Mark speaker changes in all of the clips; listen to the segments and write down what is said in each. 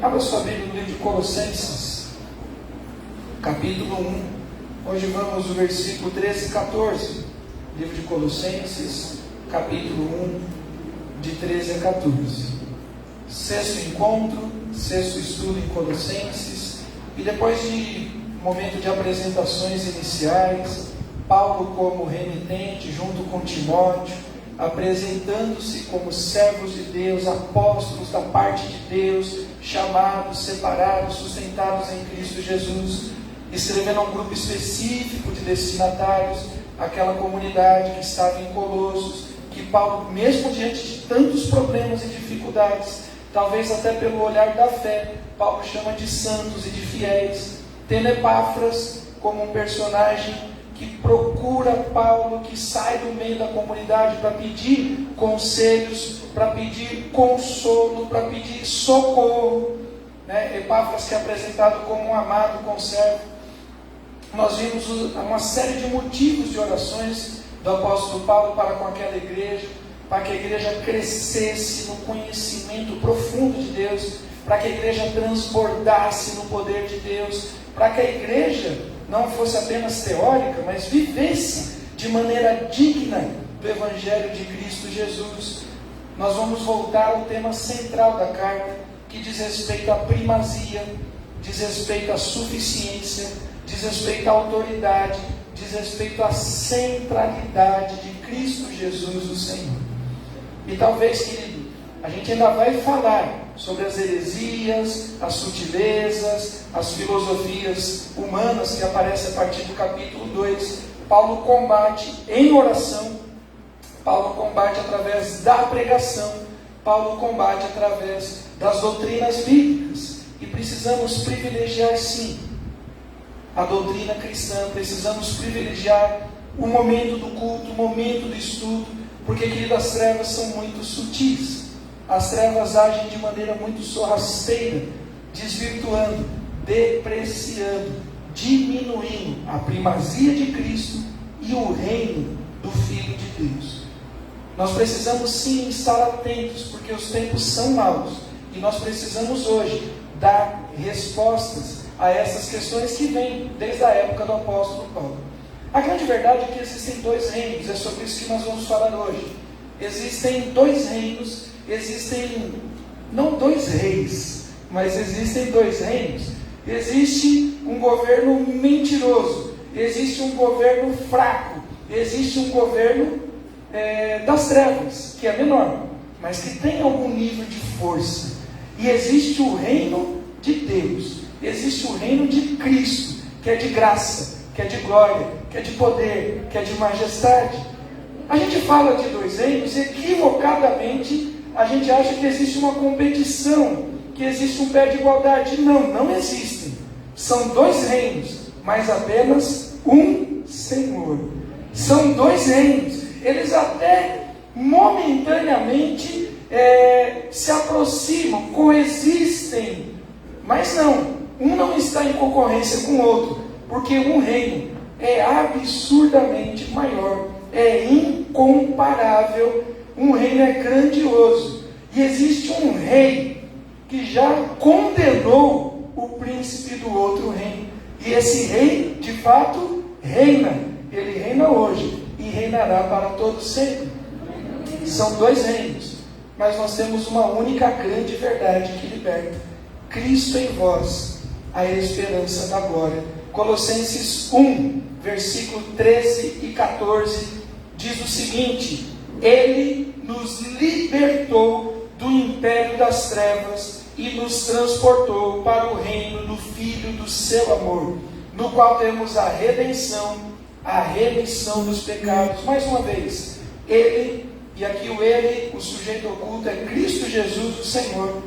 Speaker 1: Abra sua Bíblia no livro de Colossenses, capítulo 1. Hoje vamos no versículo 13 e 14. Livro de Colossenses, capítulo 1, de 13 a 14. Sexto encontro, sexto estudo em Colossenses. E depois de um momento de apresentações iniciais, Paulo como remitente, junto com Timóteo, apresentando-se como servos de Deus, apóstolos da parte de Deus, chamados, separados, sustentados em Cristo Jesus, escrevendo a um grupo específico de destinatários, aquela comunidade que estava em Colossos, que Paulo, mesmo diante de tantos problemas e dificuldades, talvez até pelo olhar da fé, Paulo chama de santos e de fiéis, tendo Epáfras como um personagem que procura Paulo, que sai do meio da comunidade para pedir conselhos, para pedir consolo, para pedir socorro, né? Epáfras que é apresentado como um amado conservo. Nós vimos uma série de motivos de orações do apóstolo Paulo para com aquela igreja, para que a igreja crescesse no conhecimento profundo de Deus, para que a igreja transbordasse no poder de Deus, para que a igreja não fosse apenas teórica, mas vivesse de maneira digna do Evangelho de Cristo Jesus. Nós vamos voltar ao tema central da carta, que diz respeito à primazia, diz respeito à suficiência, diz respeito à autoridade, diz respeito à centralidade de Cristo Jesus, o Senhor. E talvez, querido, a gente ainda vai falar sobre as heresias, as sutilezas, as filosofias humanas que aparecem a partir do capítulo 2. Paulo combate em oração, Paulo combate através da pregação, Paulo combate através das doutrinas bíblicas. E precisamos privilegiar, sim, a doutrina cristã, precisamos privilegiar o momento do culto, o momento do estudo, porque, querido, as trevas são muito sutis. As trevas agem de maneira muito sorrateira, desvirtuando, depreciando, diminuindo a primazia de Cristo e o reino do Filho de Deus. Nós precisamos sim estar atentos, porque os tempos são maus, e nós precisamos hoje dar respostas a essas questões que vêm desde a época do apóstolo Paulo. A grande verdade é que existem dois reinos, é sobre isso que nós vamos falar hoje. Existem dois reinos, existem não dois reis, mas existem dois reinos. Existe um governo mentiroso, existe um governo fraco, existe um governo das trevas, que é menor, mas que tem algum nível de força. E existe o reino de Deus, existe o reino de Cristo, que é de graça, que é de glória, que é de poder, que é de majestade. A gente fala de dois reinos e equivocadamente a gente acha que existe uma competição, que existe um pé de igualdade. Não, não existem. São dois reinos, mas apenas um Senhor. São dois reinos. Eles até momentaneamente se aproximam, coexistem, mas não. Um não está em concorrência com o outro, porque um reino é absurdamente maior, é incomparável. Um reino é grandioso, e existe um rei que já condenou o príncipe do outro reino, e esse rei, de fato, reina. Ele reina hoje, e reinará para todo sempre. São dois reinos, mas nós temos uma única grande verdade que liberta: Cristo em vós, a esperança da glória. Colossenses 1, versículo 13 e 14, diz o seguinte: Ele nos libertou do império das trevas e nos transportou para o reino do Filho do seu amor, no qual temos a redenção, a remissão dos pecados. Mais uma vez, Ele, e aqui o Ele, o sujeito oculto é Cristo Jesus, o Senhor.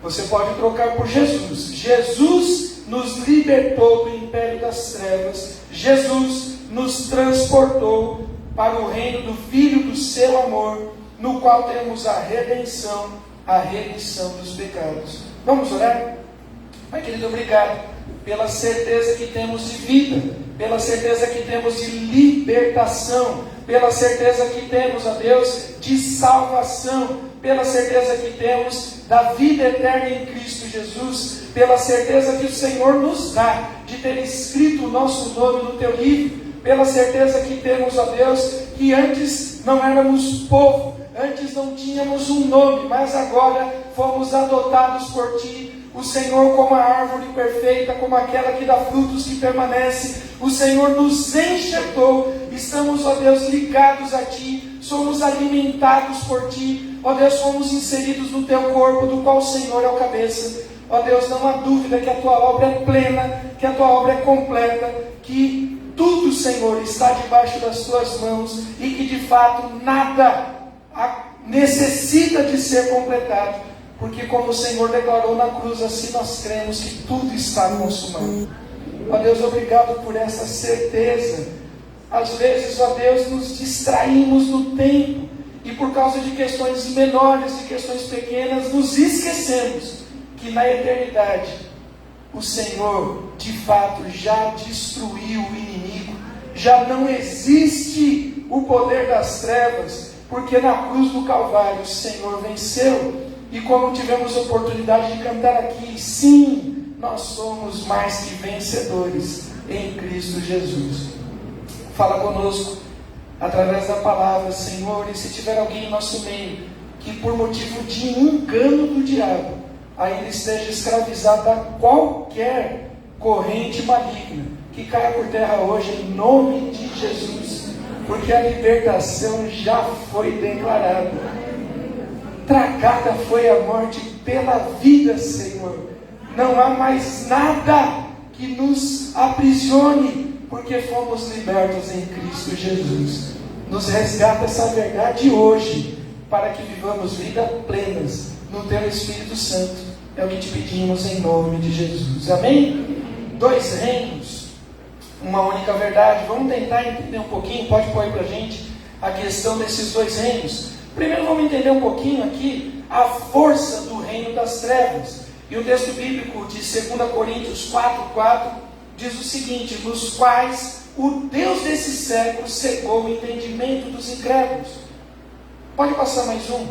Speaker 1: Você pode trocar por Jesus. Jesus nos libertou do império das trevas, Jesus nos transportou para o reino do Filho do seu amor, no qual temos a redenção, a remissão dos pecados. Vamos orar? Pai querido, obrigado pela certeza que temos de vida, pela certeza que temos de libertação, pela certeza que temos, ó Deus, de salvação, pela certeza que temos da vida eterna em Cristo Jesus, pela certeza que o Senhor nos dá de ter escrito o nosso nome no teu livro, pela certeza que temos, ó Deus, que antes não éramos povo, antes não tínhamos um nome, mas agora fomos adotados por ti, o Senhor como a árvore perfeita, como aquela que dá frutos que permanece, o Senhor nos enxertou, estamos, ó Deus, ligados a ti, somos alimentados por ti, ó Deus, fomos inseridos no teu corpo, do qual o Senhor é o cabeça. Ó Deus, não há dúvida que a tua obra é plena, que a tua obra é completa, que tudo, Senhor, está debaixo das tuas mãos e que de fato nada necessita de ser completado, porque como o Senhor declarou na cruz, assim nós cremos que tudo está consumado. Ó Deus, obrigado por essa certeza. Às vezes, ó Deus, nos distraímos no tempo e por causa de questões menores, de questões pequenas, nos esquecemos que na eternidade o Senhor de fato já destruiu o inimigo, já não existe o poder das trevas, porque na cruz do Calvário o Senhor venceu. E como tivemos a oportunidade de cantar aqui, sim, nós somos mais que vencedores em Cristo Jesus. Fala conosco através da palavra, Senhor, e se tiver alguém em nosso meio que por motivo de engano do diabo ainda esteja escravizado a qualquer corrente maligna, que caia por terra hoje em nome de Jesus, porque a libertação já foi declarada. Tragada foi a morte pela vida, Senhor. Não há mais nada que nos aprisione, porque fomos libertos em Cristo Jesus. Nos resgata essa verdade hoje, para que vivamos vidas plenas no teu Espírito Santo. É o que te pedimos em nome de Jesus. Amém? 2 reinos, uma única verdade. Vamos tentar entender um pouquinho, pode pôr aí para a gente a questão desses 2 reinos. Primeiro vamos entender um pouquinho aqui a força do reino das trevas. E o texto bíblico de 2 Coríntios 4:4 diz o seguinte: nos quais o Deus desse século cegou o entendimento dos incrédulos. Pode passar mais um.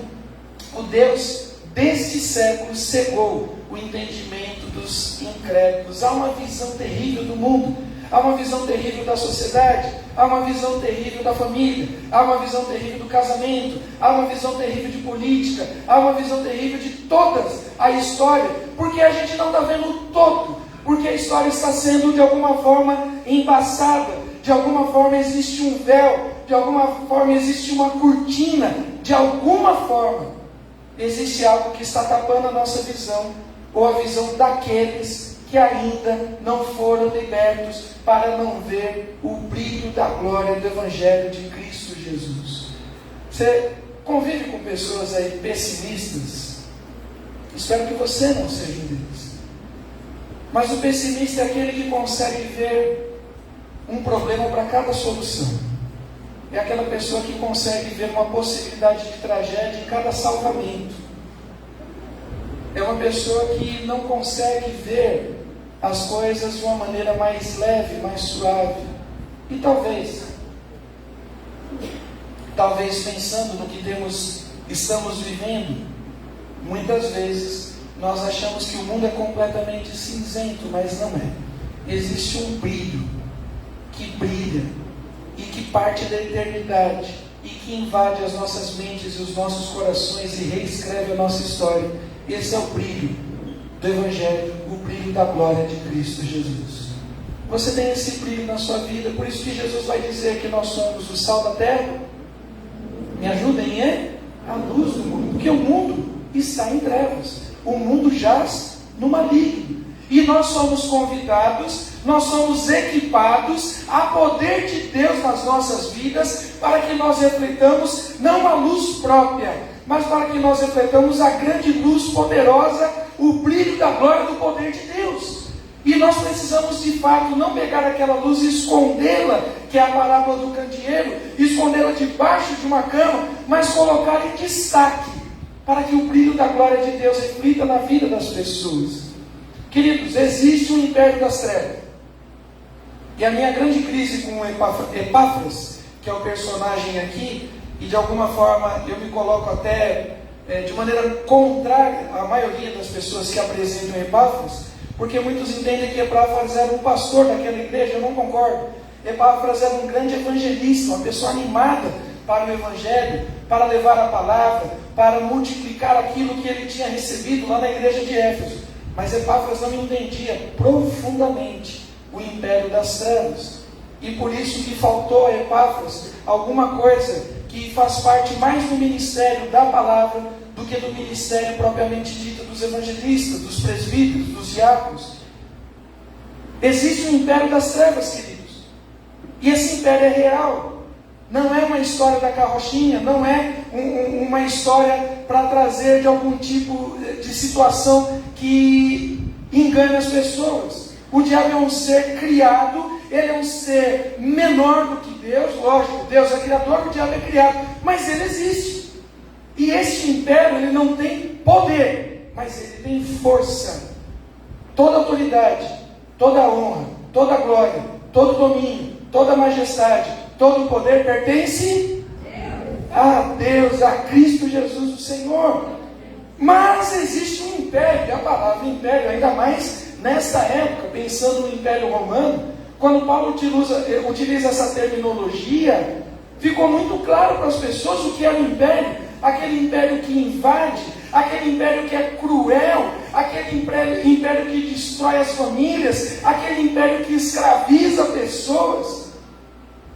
Speaker 1: O Deus deste século cegou o entendimento dos incrédulos. Há uma visão terrível do mundo, há uma visão terrível da sociedade, há uma visão terrível da família, há uma visão terrível do casamento, há uma visão terrível de política, há uma visão terrível de toda a história, porque a gente não está vendo o todo, porque a história está sendo de alguma forma embaçada, de alguma forma existe um véu, de alguma forma existe uma cortina, de alguma forma existe algo que está tapando a nossa visão, ou a visão daqueles que ainda não foram libertos para não ver o brilho da glória do Evangelho de Cristo Jesus. Você convive com pessoas aí pessimistas? Espero que você não seja um deles. Mas o pessimista é aquele que consegue ver um problema para cada solução. É aquela pessoa que consegue ver uma possibilidade de tragédia em cada salvamento. É uma pessoa que não consegue ver as coisas de uma maneira mais leve, mais suave. E talvez pensando no que estamos vivendo, muitas vezes nós achamos que o mundo é completamente cinzento, mas não é. Existe um brilho que brilha e que parte da eternidade e que invade as nossas mentes e os nossos corações e reescreve a nossa história. Esse é o brilho do Evangelho, o brilho da glória de Cristo Jesus. Você tem esse brilho na sua vida, por isso que Jesus vai dizer que nós somos o sal da terra. Me ajudem, a luz do mundo, porque o mundo está em trevas, o mundo jaz no maligno, e nós somos convidados, nós somos equipados a poder de Deus nas nossas vidas, para que nós refletamos não a luz própria, mas para que nós refletamos a grande luz poderosa, o brilho da glória do poder de Deus. E nós precisamos de fato não pegar aquela luz e escondê-la, que é a parábola do candeeiro, escondê-la debaixo de uma cama, mas colocá-la em destaque, para que o brilho da glória de Deus reflita na vida das pessoas. Queridos, existe um império das trevas. E a minha grande crise com Epáfras, que é o personagem aqui, e de alguma forma eu me coloco até de maneira contrária à maioria das pessoas que apresentam Epáfras, porque muitos entendem que Epáfras era um pastor daquela igreja. Eu não concordo. Epáfras era um grande evangelista, uma pessoa animada para o evangelho, para levar a palavra, para multiplicar aquilo que ele tinha recebido lá na igreja de Éfeso. Mas Epáfras não entendia profundamente o império das trevas, e por isso que faltou a Epáfras alguma coisa que faz parte mais do ministério da palavra do que do ministério propriamente dito dos evangelistas, dos presbíteros, dos diáconos. Existe o império das trevas, queridos, e esse império é real. Não é uma história da carrochinha, não é uma história para trazer de algum tipo de situação que engane as pessoas. O diabo é um ser criado, ele é um ser menor do que Deus. Lógico, Deus é criador, o diabo é criado, mas ele existe. E este império, ele não tem poder, mas ele tem força. Toda autoridade, toda honra, toda glória, todo domínio, toda majestade, todo poder pertence a Deus, a Cristo Jesus, o Senhor. Mas existe um império, e a palavra império, ainda mais nesta época, pensando no Império Romano, quando Paulo utiliza essa terminologia, ficou muito claro para as pessoas o que é o império. Aquele império que invade, aquele império que é cruel, aquele império que destrói as famílias, aquele império que escraviza pessoas.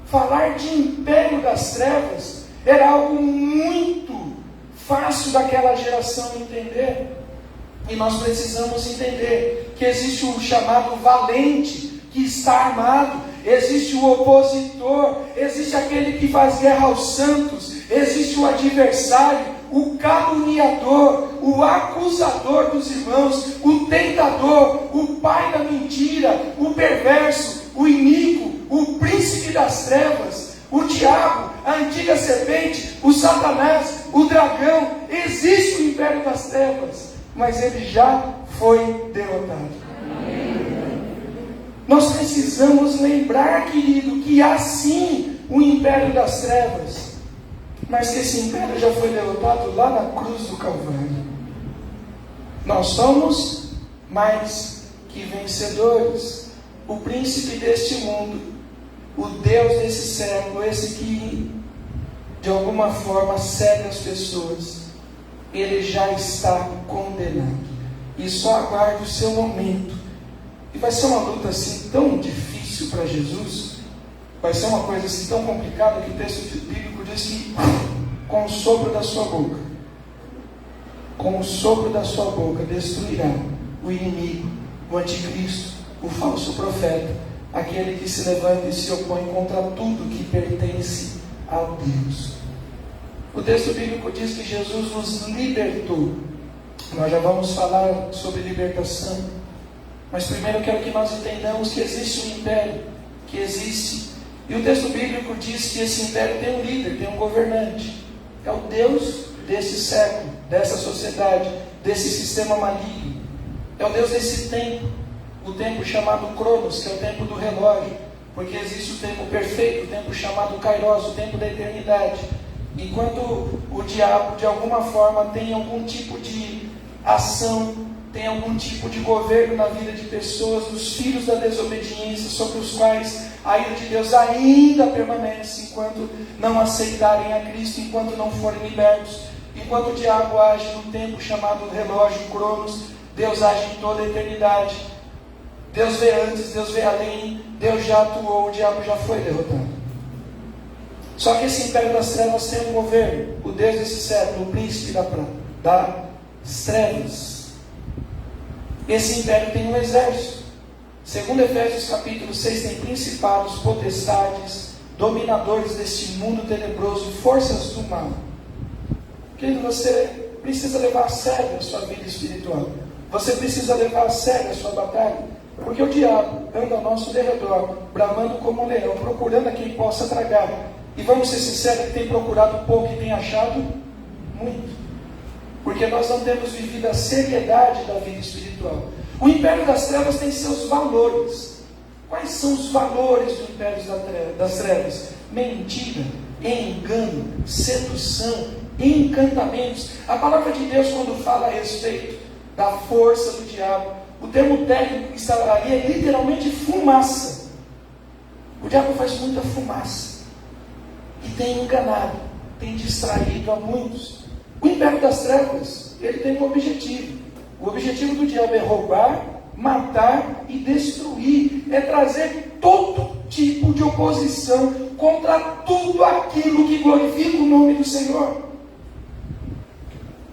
Speaker 1: Falar de império das trevas era algo muito fácil daquela geração entender. E nós precisamos entender que existe um chamado valente que está armado, existe o opositor, existe aquele que faz guerra aos santos, existe o adversário, o caluniador, o acusador dos irmãos, o tentador, o pai da mentira, o perverso, o iníquo, o príncipe das trevas, o diabo, a antiga serpente, o Satanás, o dragão. Existe o império das trevas, mas ele já foi derrotado. Nós precisamos lembrar, querido, que há sim o império das trevas, mas que esse império já foi derrotado lá na cruz do Calvário. Nós somos mais que vencedores. O príncipe deste mundo, o Deus desse século, esse que de alguma forma cega as pessoas, ele já está condenado e só aguarda o seu momento. E vai ser uma luta assim tão difícil para Jesus, vai ser uma coisa assim tão complicada, que o texto bíblico diz que com o sopro da sua boca, com o sopro da sua boca destruirá o inimigo, o anticristo, o falso profeta, aquele que se levanta e se opõe contra tudo que pertence a Deus. O texto bíblico diz que Jesus nos libertou. Nós já vamos falar sobre libertação, mas primeiro eu quero que nós entendamos que existe um império, que existe, e o texto bíblico diz que esse império tem um líder, tem um governante. É o Deus desse século, dessa sociedade, desse sistema maligno. É o Deus desse tempo, o tempo chamado Cronos, que é o tempo do relógio, porque existe o tempo perfeito, o tempo chamado Kairos, o tempo da eternidade. Enquanto o diabo de alguma forma tem algum tipo de ação, tem algum tipo de governo na vida de pessoas, dos filhos da desobediência, sobre os quais a ira de Deus ainda permanece, enquanto não aceitarem a Cristo, enquanto não forem libertos. Enquanto o diabo age no tempo chamado relógio, Cronos, Deus age em toda a eternidade. Deus vê antes, Deus vê além, Deus já atuou, o diabo já foi derrotado. Só que esse império das trevas tem um governo, o Deus desse século, o príncipe das trevas. Esse império tem um exército. Segundo Efésios capítulo 6, tem principados, potestades, dominadores deste mundo tenebroso, forças do mal. Querido, você precisa levar a sério a sua vida espiritual. Você precisa levar a sério a sua batalha, porque o diabo anda ao nosso derredor, bramando como um leão, procurando a quem possa tragar. E vamos ser sinceros, ele tem procurado pouco e tem achado muito. Porque nós não temos vivido a seriedade da vida espiritual. O império das trevas tem seus valores. Quais são os valores do império das trevas? mentira, engano, sedução, encantamentos. A palavra de Deus, quando fala a respeito da força do diabo, o termo técnico que está ali é literalmente fumaça. O diabo faz muita fumaça e tem enganado, tem distraído a muitos. O império das trevas, ele tem um objetivo. O objetivo do diabo é roubar, matar e destruir, é trazer todo tipo de oposição contra tudo aquilo que glorifica o nome do Senhor.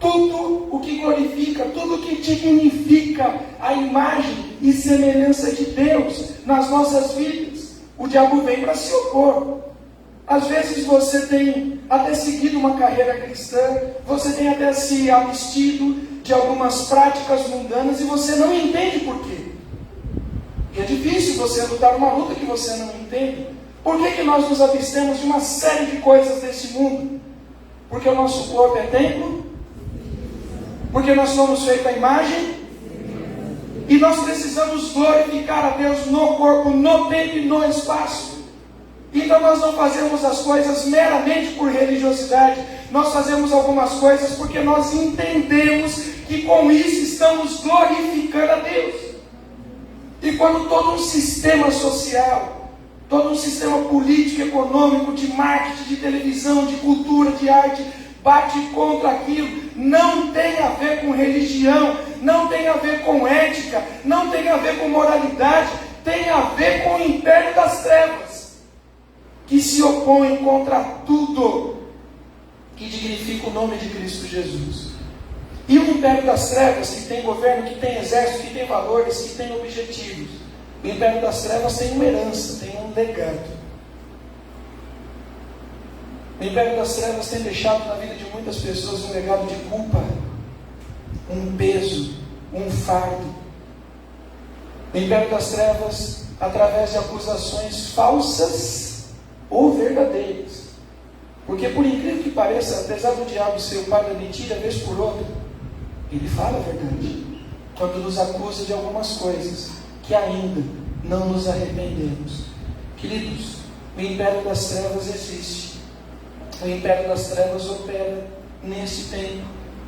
Speaker 1: Tudo o que glorifica, tudo o que dignifica a imagem e semelhança de Deus nas nossas vidas. O diabo vem para se opor. Às vezes você tem até seguido uma carreira cristã, você tem até se abstido de algumas práticas mundanas e você não entende por quê. E é difícil você lutar uma luta que você não entende. Por que nós nos abstemos de uma série de coisas desse mundo? Porque o nosso corpo é templo? Porque nós somos feitos à imagem? E nós precisamos glorificar a Deus no corpo, no tempo e no espaço. Então nós não fazemos as coisas meramente por religiosidade. Nós fazemos algumas coisas porque nós entendemos que com isso estamos glorificando a Deus. E quando todo um sistema social, todo um sistema político, econômico, de marketing, de televisão, de cultura, de arte, bate contra aquilo, não tem a ver com religião, não tem a ver com ética, não tem a ver com moralidade, tem a ver com o império das trevas, que se opõe contra tudo que dignifica o nome de Cristo Jesus. E o império das trevas, que tem governo, que tem exército, que tem valores, que tem objetivos. O império das trevas tem uma herança, tem um legado. O império das trevas tem deixado na vida de muitas pessoas um legado de culpa, um peso, um fardo. O império das trevas, através de acusações falsas ou verdadeiras. Porque, por incrível que pareça, apesar do diabo ser o pai da mentira, vez por outra, ele fala a verdade. Quando nos acusa de algumas coisas que ainda não nos arrependemos. Queridos, o império das trevas existe. O império das trevas opera nesse tempo.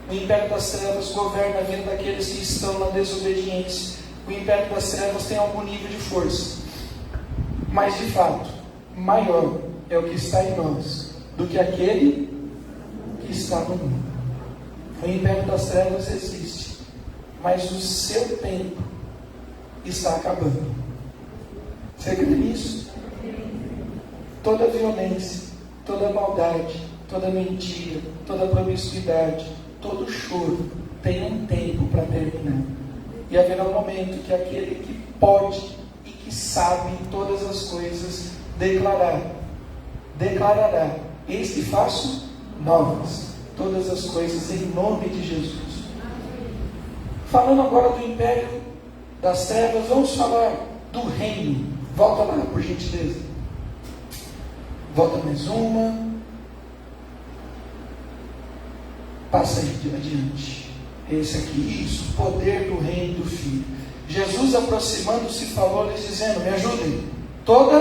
Speaker 1: O império das trevas governa a vida daqueles que estão na desobediência. O império das trevas tem algum nível de força. Mas, de fato, maior é o que está em nós do que aquele que está no mundo. O império das trevas existe, mas o seu tempo está acabando. Você acredita nisso? Toda violência, toda maldade, toda mentira, toda promiscuidade, todo choro tem um tempo para terminar. E haverá um momento que aquele que pode e que sabe todas as coisas declarará: eis que faço novas todas as coisas em nome de Jesus. Falando agora do império das trevas, vamos falar do reino. Volta lá, por gentileza. Volta mais uma. Passa aí adiante. Esse aqui, isso, poder do reino do Filho. Jesus, aproximando-se, falou-lhes dizendo: me ajudem. Toda...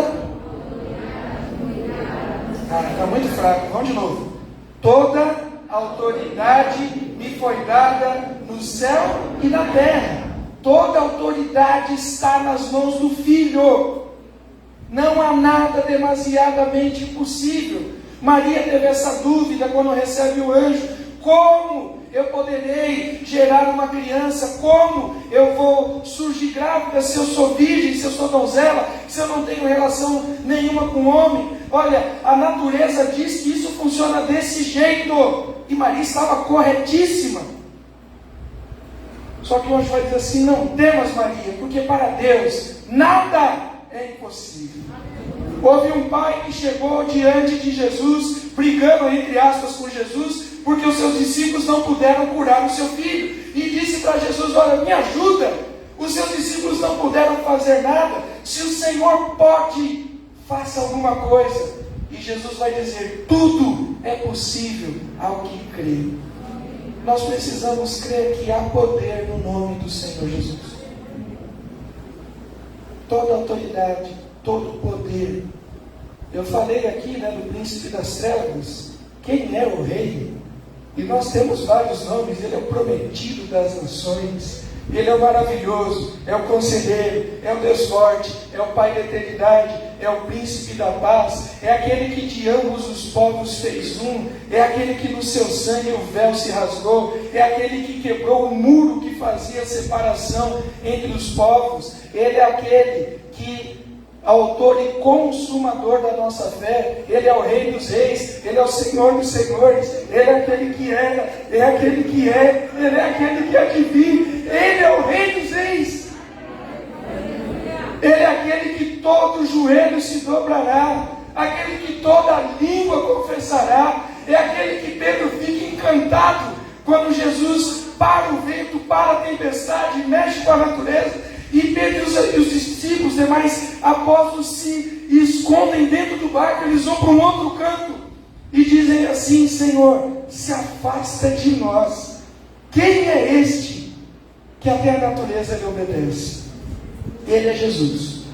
Speaker 1: está muito fraco. Vamos de novo. Toda autoridade me foi dada no céu e na terra. Toda autoridade está nas mãos do Filho. Não há nada demasiadamente impossível. Maria teve essa dúvida quando recebe o anjo: como eu poderei gerar uma criança? Como eu vou surgir grávida se eu sou virgem, se eu sou donzela, se eu não tenho relação nenhuma com homem? Olha, a natureza diz que isso funciona desse jeito. E Maria estava corretíssima. Só que o anjo vai dizer assim: não temas, Maria, porque para Deus nada é impossível. Houve um pai que chegou diante de Jesus, brigando entre aspas com Jesus, porque os seus discípulos não puderam curar o seu filho, e disse para Jesus: olha, me ajuda, os seus discípulos não puderam fazer nada, se o Senhor pode, faça alguma coisa. E Jesus vai dizer: tudo é possível ao que crê. Nós precisamos crer que há poder no nome do Senhor Jesus. Toda autoridade, todo poder Eu falei aqui, do príncipe das trevas. Quem é o rei? E nós temos vários nomes. Ele é o prometido das nações. Ele é o maravilhoso, é o conselheiro, é o Deus forte, é o Pai da eternidade, é o príncipe da paz, é aquele que de ambos os povos fez um, é aquele que no seu sangue o véu se rasgou, é aquele que quebrou o muro que fazia separação entre os povos, ele é aquele que autor e consumador da nossa fé, ele é o Rei dos reis, ele é o Senhor dos senhores, ele é aquele que era, é aquele que é, ele é aquele que há de vir, ele é o Rei dos reis, ele é aquele que todo joelho se dobrará, aquele que toda língua confessará, é aquele que Pedro fica encantado quando Jesus para o vento, para a tempestade, mexe com a natureza. E Pedro e os discípulos, os demais apóstolos se escondem dentro do barco, eles vão para um outro canto e dizem assim: Senhor, se afasta de nós. Quem é este que até a natureza lhe obedece? Ele é Jesus.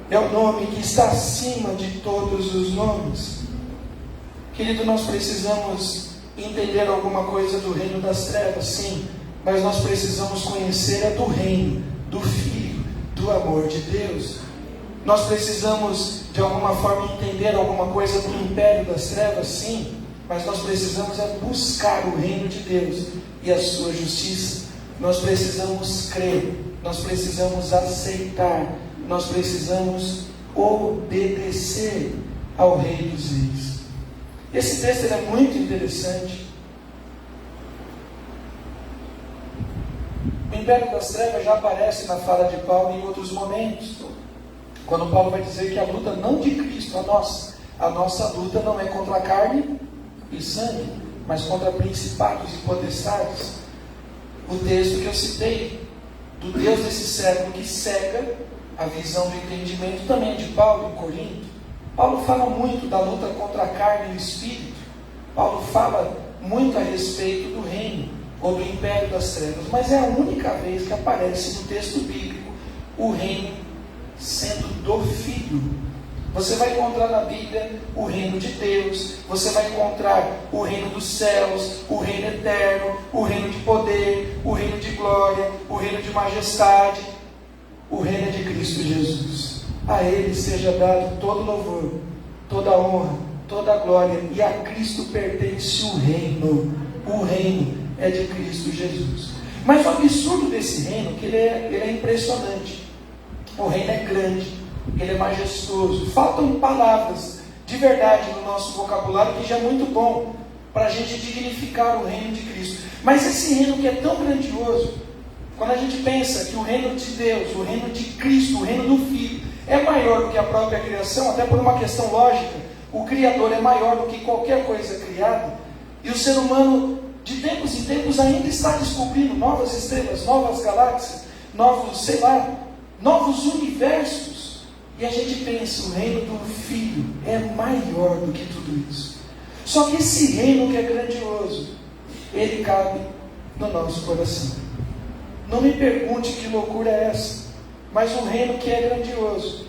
Speaker 1: É o nome que está acima de todos os nomes. Querido, nós precisamos entender alguma coisa do reino das trevas, sim, mas nós precisamos conhecer do reino do Filho, do amor de Deus. Nós precisamos de alguma forma entender alguma coisa do império das trevas, sim, mas nós precisamos buscar o reino de Deus e a sua justiça. Nós precisamos crer, nós precisamos aceitar, nós precisamos obedecer ao Rei dos Reis. Esse texto é muito interessante. O império das trevas já aparece na fala de Paulo em outros momentos, quando Paulo vai dizer que a luta não de Cristo, a nossa luta não é contra a carne e sangue, mas contra principados e potestades. O texto que eu citei, do Deus desse século que cega a visão do entendimento, também é de Paulo em Corinto. Paulo fala muito da luta contra a carne e o espírito. Paulo fala muito a respeito do reino ou do império das trevas, mas é a única vez que aparece no texto bíblico o reino sendo do Filho. Você vai encontrar na Bíblia o reino de Deus, você vai encontrar o reino dos céus, o reino eterno, o reino de poder, o reino de glória, o reino de majestade. O reino é de Cristo Jesus. A Ele seja dado todo louvor, toda honra, toda glória, e a Cristo pertence o reino. O reino é de Cristo Jesus. Mas o absurdo desse reino é que ele é impressionante. O reino é grande, ele é majestoso. Faltam palavras de verdade no nosso vocabulário, que já é muito bom para a gente dignificar o reino de Cristo. Mas esse reino que é tão grandioso, quando a gente pensa que o reino de Deus, o reino de Cristo, o reino do Filho, é maior do que a própria criação, até por uma questão lógica, o Criador é maior do que qualquer coisa criada, e o ser humano, de tempos em tempos, ainda está descobrindo novas estrelas, novas galáxias, novos universos, e a gente pensa, o reino do Filho é maior do que tudo isso. Só que esse reino que é grandioso, ele cabe no nosso coração. Não me pergunte que loucura é essa, mas um reino que é grandioso,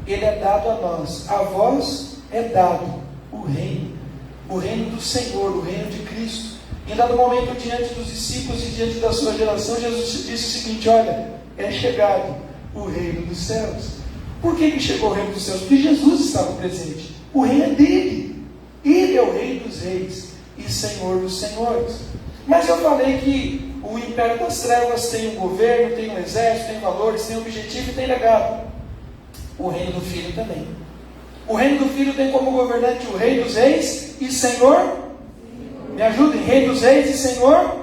Speaker 1: ele é dado a nós, a vós é dado o reino do Senhor, o reino de Cristo. Em dado momento, diante dos discípulos e diante da sua geração, Jesus disse o seguinte: olha, é chegado o reino dos céus. Por que chegou o reino dos céus? Porque Jesus estava presente. O reino é dele. Ele é o Rei dos reis e Senhor dos senhores. Mas eu falei que o império das trevas tem um governo, tem um exército, tem valores, tem objetivo e tem legado. O reino do Filho também. O reino do Filho tem como governante o Rei dos reis e Senhor. Me ajudem, Rei dos reis e Senhor.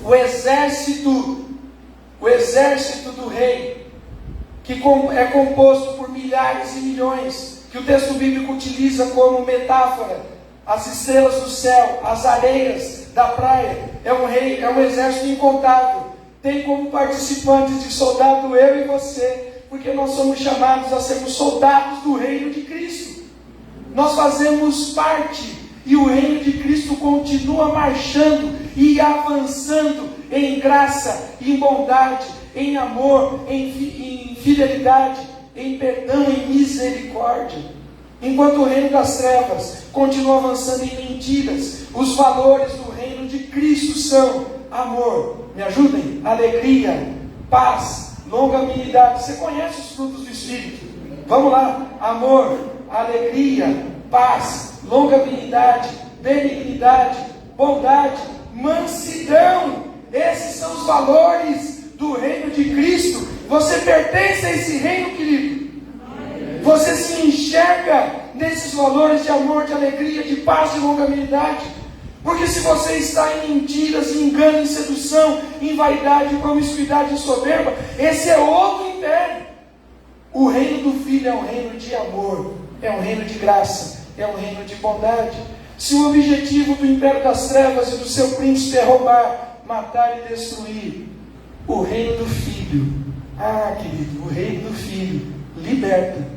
Speaker 1: O exército do rei, que é composto por milhares e milhões, que o texto bíblico utiliza como metáfora, as estrelas do céu, as areias da praia, é um exército incontável, tem como participantes de soldado eu e você, porque nós somos chamados a sermos soldados do reino de Cristo. Nós fazemos parte, e o reino de Cristo continua marchando e avançando em graça, em bondade, em amor, em fidelidade, em perdão, em misericórdia. Enquanto o reino das trevas continua avançando em mentiras, os valores do reino de Cristo são amor, me ajudem? Alegria, paz, longanimidade. Você conhece os frutos do Espírito? Vamos lá: amor, alegria, paz, longanimidade, benignidade, bondade, mansidão. Esses são os valores do reino de Cristo. Você pertence a esse reino, querido. Você se enxerga nesses valores de amor, de alegria, de paz, de longanimidade. Porque se você está em mentiras, em engano, em sedução, em vaidade, em promiscuidade, em soberba, esse é outro império. O reino do Filho é um reino de amor, é um reino de graça, é um reino de bondade. Se o objetivo do império das trevas e do seu príncipe é roubar, matar e destruir, o reino do Filho, querido, o reino do Filho liberta.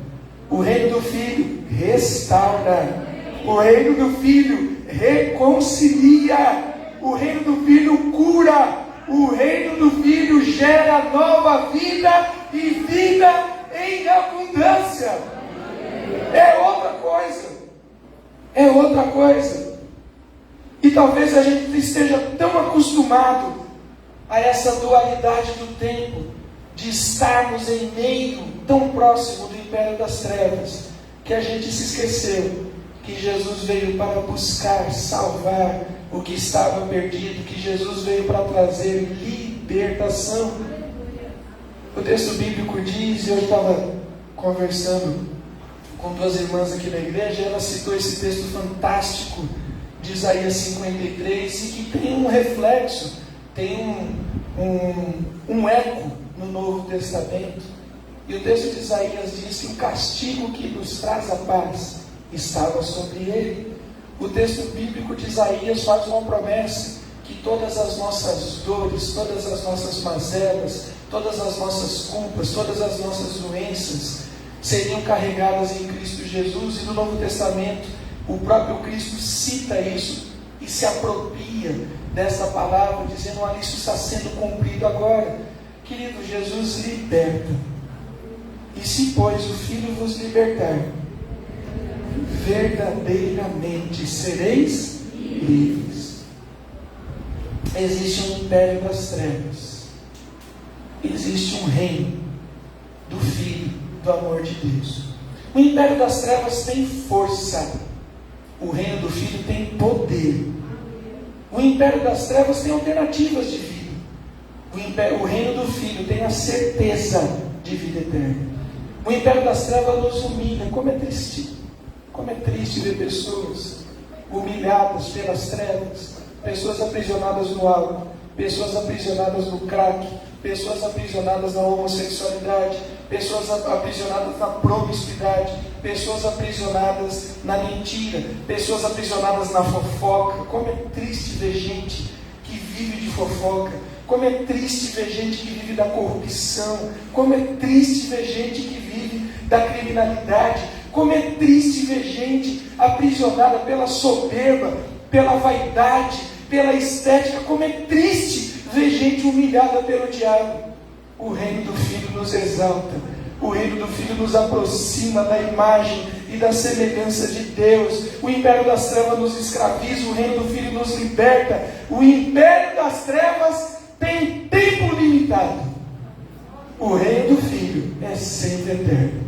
Speaker 1: O reino do Filho restaura. O reino do Filho reconcilia. O reino do Filho cura. O reino do Filho gera nova vida e vida em abundância. É outra coisa. É outra coisa. E talvez a gente esteja tão acostumado a essa dualidade do tempo, de estarmos em meio tão próximo do império das trevas, que a gente se esqueceu que Jesus veio para buscar, salvar o que estava perdido, que Jesus veio para trazer libertação. O texto bíblico diz, eu estava conversando com duas irmãs aqui na igreja, ela citou esse texto fantástico de Isaías 53, e que tem um reflexo, tem um eco no Novo Testamento. E o texto de Isaías diz que o castigo que nos traz a paz estava sobre ele. O texto bíblico de Isaías faz uma promessa, que todas as nossas dores, todas as nossas mazelas, todas as nossas culpas, todas as nossas doenças seriam carregadas em Cristo Jesus. E no Novo Testamento o próprio Cristo cita isso e se apropria dessa palavra, dizendo: olha, isso está sendo cumprido agora. Querido, Jesus liberta. E se, pois, o Filho vos libertar, verdadeiramente sereis livres. Existe um império das trevas, existe um reino do Filho, do amor de Deus. O império das trevas tem força, o reino do Filho tem poder. O império das trevas tem alternativas de vida. O reino do Filho tem a certeza de vida eterna. O império das trevas nos humilha. Como é triste ver pessoas humilhadas pelas trevas, pessoas aprisionadas no álcool, pessoas aprisionadas no crack, pessoas aprisionadas na homossexualidade, pessoas aprisionadas na promiscuidade, pessoas aprisionadas na mentira, pessoas aprisionadas na fofoca. Como é triste ver gente que vive de fofoca. Como é triste ver gente que vive da corrupção. Como é triste ver gente que vive da criminalidade. Como é triste ver gente aprisionada pela soberba, pela vaidade, pela estética. Como é triste ver gente humilhada pelo diabo. O reino do Filho nos exalta. O reino do Filho nos aproxima da imagem e da semelhança de Deus. O império das trevas nos escraviza. O reino do Filho nos liberta. O império das trevas tem tempo limitado. O reino do Filho é sempre eterno.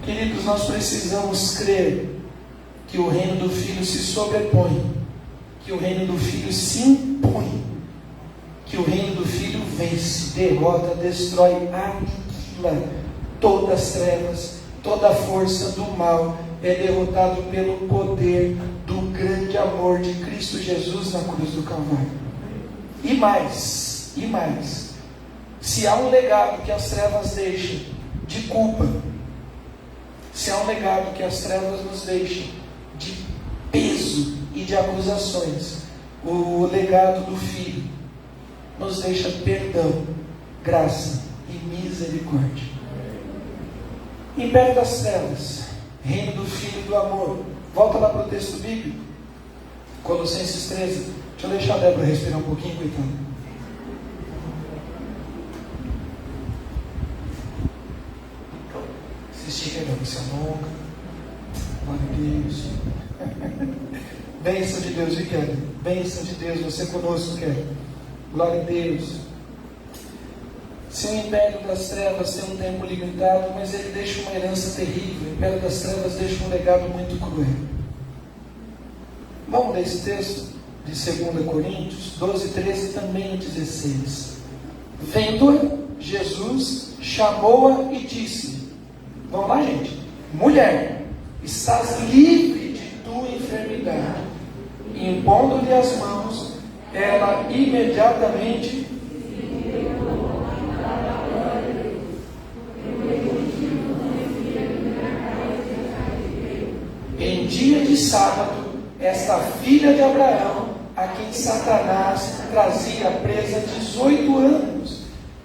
Speaker 1: Queridos, nós precisamos crer que o reino do Filho se sobrepõe, que o reino do Filho se impõe, que o reino do Filho vence, derrota, destrói, aniquila todas as trevas, toda a força do mal é derrotado pelo poder do grande amor de Cristo Jesus na cruz do Calvário. E mais, se há um legado que as trevas deixam de culpa, se há um legado que as trevas nos deixam de peso e de acusações, o legado do Filho nos deixa perdão, graça e misericórdia. Império das trevas, reino do Filho do amor. Volta lá para o texto bíblico, Colossenses 13. Deixa eu deixar a Débora respirar um pouquinho, coitado. 'Então, Não, se alonga. Glória a Deus. Bênção de Deus, Kelly. Bênção de Deus, você conosco, Kelly. Glória a Deus. Se o império das trevas tem um tempo limitado, mas ele deixa uma herança terrível. O império das trevas deixa um legado muito cruel. Vamos ler esse texto de 2 Coríntios 12, 13 e também 16. Vendo-a, Jesus chamou-a e disse: vamos lá, gente. Mulher, estás livre de tua enfermidade. E impondo-lhe as mãos, ela imediatamente em dia de sábado, esta filha de Abraão, a quem Satanás trazia presa 18 anos.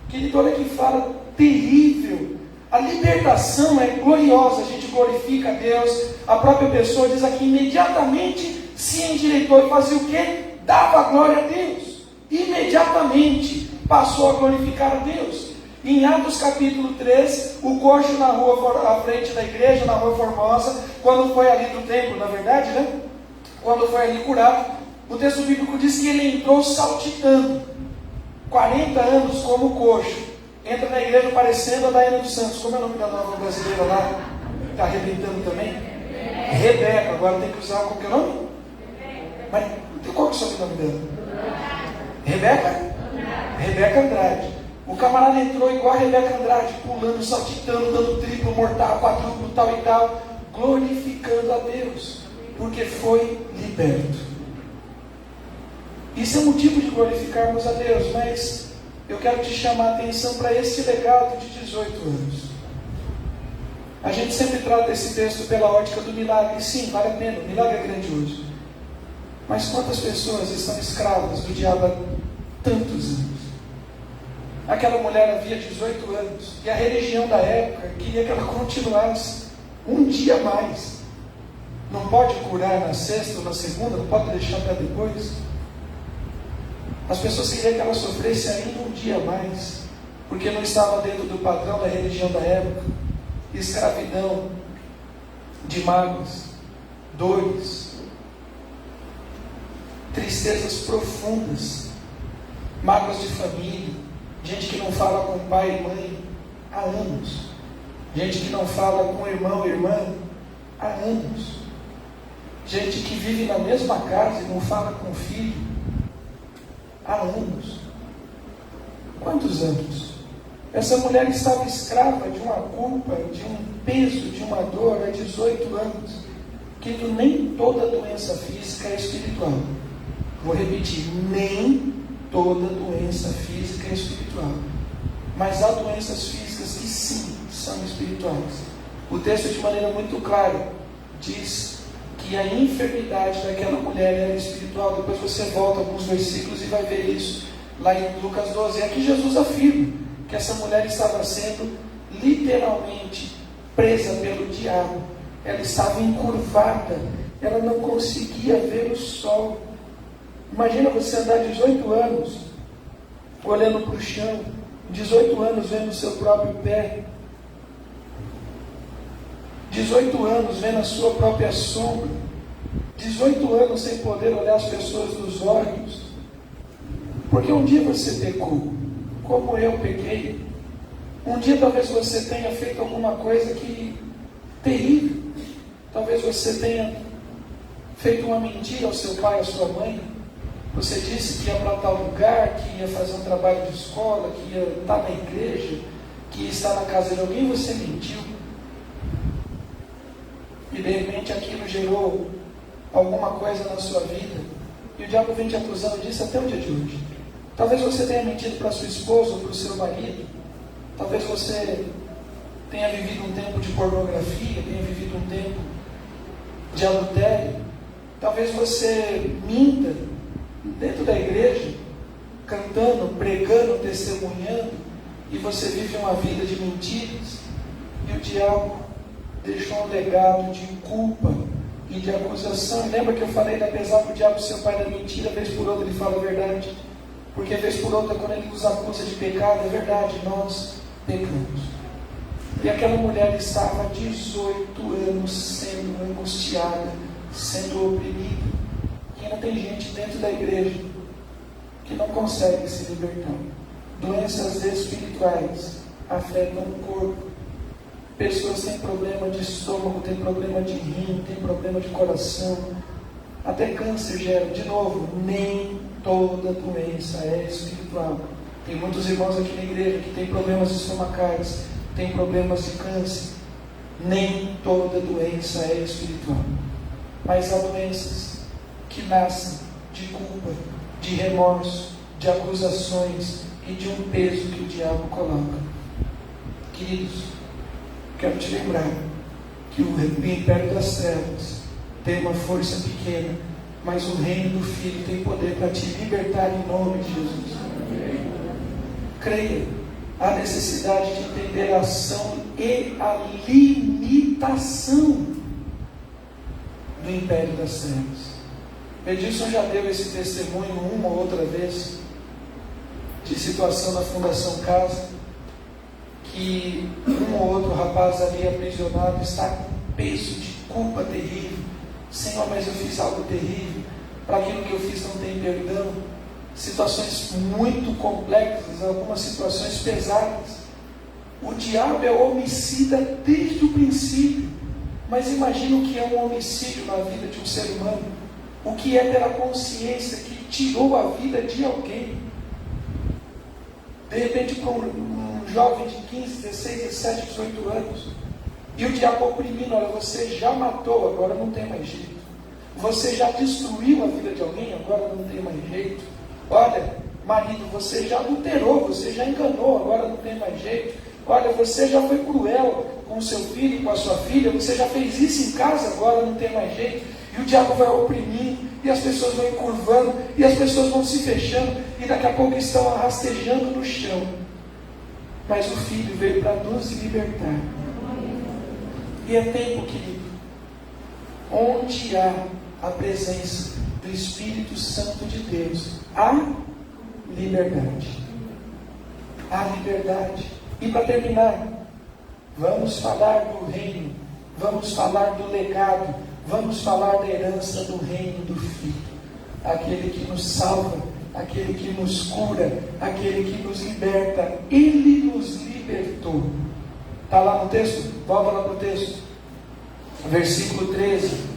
Speaker 1: Querido, olha que fala terrível. A libertação é gloriosa, a gente glorifica a Deus. A própria pessoa diz aqui, imediatamente se endireitou e fazia o quê? Dava glória a Deus. Imediatamente passou a glorificar a Deus. Em Atos capítulo 3, o coxo na rua à frente da igreja, na rua Formosa, quando foi ali do templo, na verdade, né? Quando foi ali curado, o texto bíblico diz que ele entrou saltitando. 40 anos como coxo. Entra na igreja parecendo a Daiane dos Santos. Como é o nome da nova brasileira lá? Está arrebentando também? Rebeca. Agora tem que usar qualquer nome? Mas qual que é o sobrenome dela? Rebeca? Rebeca Andrade. O camarada entrou igual a Rebeca Andrade, pulando, saltitando, dando triplo, mortal, quadruplo, tal e tal, glorificando a Deus, porque foi liberto. Isso é motivo de glorificarmos a Deus, mas eu quero te chamar a atenção para esse legado de 18 anos. A gente sempre trata esse texto pela ótica do milagre. Sim, vale a pena, o milagre é grandioso. Mas quantas pessoas estão escravas do diabo há tantos anos? Aquela mulher havia 18 anos, e a religião da época queria que ela continuasse um dia mais. Não pode curar na sexta ou na segunda, não pode deixar para depois. As pessoas queriam que ela sofresse ainda um dia mais, porque não estava dentro do padrão da religião da época. Escravidão, de mágoas, dores, tristezas profundas, mágoas de família, gente que não fala com pai e mãe há anos, gente que não fala com irmão e irmã há anos, gente que vive na mesma casa e não fala com o filho há anos. Quantos anos? Essa mulher estava escrava de uma culpa, de um peso, de uma dor há 18 anos. Que nem toda doença física é espiritual. Vou repetir, nem toda doença física é espiritual. Mas há doenças físicas que sim, são espirituais. O texto de maneira muito clara diz que a enfermidade daquela mulher era espiritual. Depois você volta alguns versículos e vai ver isso lá em Lucas 12. E aqui Jesus afirma que essa mulher estava sendo literalmente presa pelo diabo. Ela estava encurvada, ela não conseguia ver o sol. Imagina você andar 18 anos olhando para o chão, 18 anos vendo o seu próprio pé, 18 anos vendo a sua própria sombra, 18 anos sem poder olhar as pessoas nos olhos, porque um dia você pecou, como eu pequei. Um dia talvez você tenha feito alguma coisa que terrível. Talvez você tenha feito uma mentira ao seu pai, à sua mãe. Você disse que ia para tal lugar, que ia fazer um trabalho de escola, que ia estar na igreja, que ia estar na casa de alguém, você mentiu. E de repente aquilo gerou alguma coisa na sua vida. E o diabo vem te acusando disso até o dia de hoje. Talvez você tenha mentido para sua esposa ou para o seu marido. Talvez você tenha vivido um tempo de pornografia, tenha vivido um tempo de adultério. Talvez você minta dentro da igreja, cantando, pregando, testemunhando, e você vive uma vida de mentiras. E o diabo deixou um legado de culpa e de acusação. Lembra que eu falei que apesar que o diabo ser o pai da mentira, vez por outra ele fala a verdade? Porque vez por outra, quando ele nos acusa de pecado, é verdade, nós pecamos. E aquela mulher estava há 18 anos sendo angustiada, sendo oprimida. E ainda tem gente dentro da igreja que não consegue se libertar. Doenças espirituais afetam o corpo. Pessoas têm problema de estômago, têm problema de rim, têm problema de coração. Até câncer gera. De novo, nem toda doença é espiritual. Tem muitos irmãos aqui na igreja que têm problemas estomacais, têm problemas de câncer. Nem toda doença é espiritual. Mas há doenças que nascem de culpa, de remorso, de acusações e de um peso que o diabo coloca. Queridos, quero te lembrar que o império das trevas tem uma força pequena, mas o reino do Filho tem poder para te libertar em nome de Jesus. Creia. Há necessidade de entender a ação e a limitação do império das trevas. Edilson já deu esse testemunho uma ou outra vez de situação na Fundação Casa, que um ou outro rapaz ali aprisionado está com peso de culpa terrível. Senhor, mas eu fiz algo terrível, para aquilo que eu fiz não tem perdão. Situações muito complexas, algumas situações pesadas. O diabo é homicida desde o princípio, mas imagina o que é um homicídio na vida de um ser humano, o que é ter a consciência que tirou a vida de alguém. De repente, para um jovem de 15, 16, 17, 18 anos, e o diabo oprimindo: olha, você já matou, agora não tem mais jeito. Você já destruiu a vida de alguém, agora não tem mais jeito. Olha, marido, você já adulterou, você já enganou, agora não tem mais jeito. Olha, você já foi cruel com o seu filho, com a sua filha, você já fez isso em casa, agora não tem mais jeito. E o diabo vai oprimindo, e as pessoas vão encurvando, e as pessoas vão se fechando, e daqui a pouco estão rastejando no chão. Mas o Filho veio para nos libertar. E é tempo, querido, onde há a presença do Espírito Santo de Deus, há liberdade. Há liberdade. E para terminar, vamos falar do reino, vamos falar do legado, vamos falar da herança do reino do Filho. Aquele que nos salva, aquele que nos cura, aquele que nos liberta. Ele nos libertou. Está lá no texto? Volta lá para o texto. Versículo 13.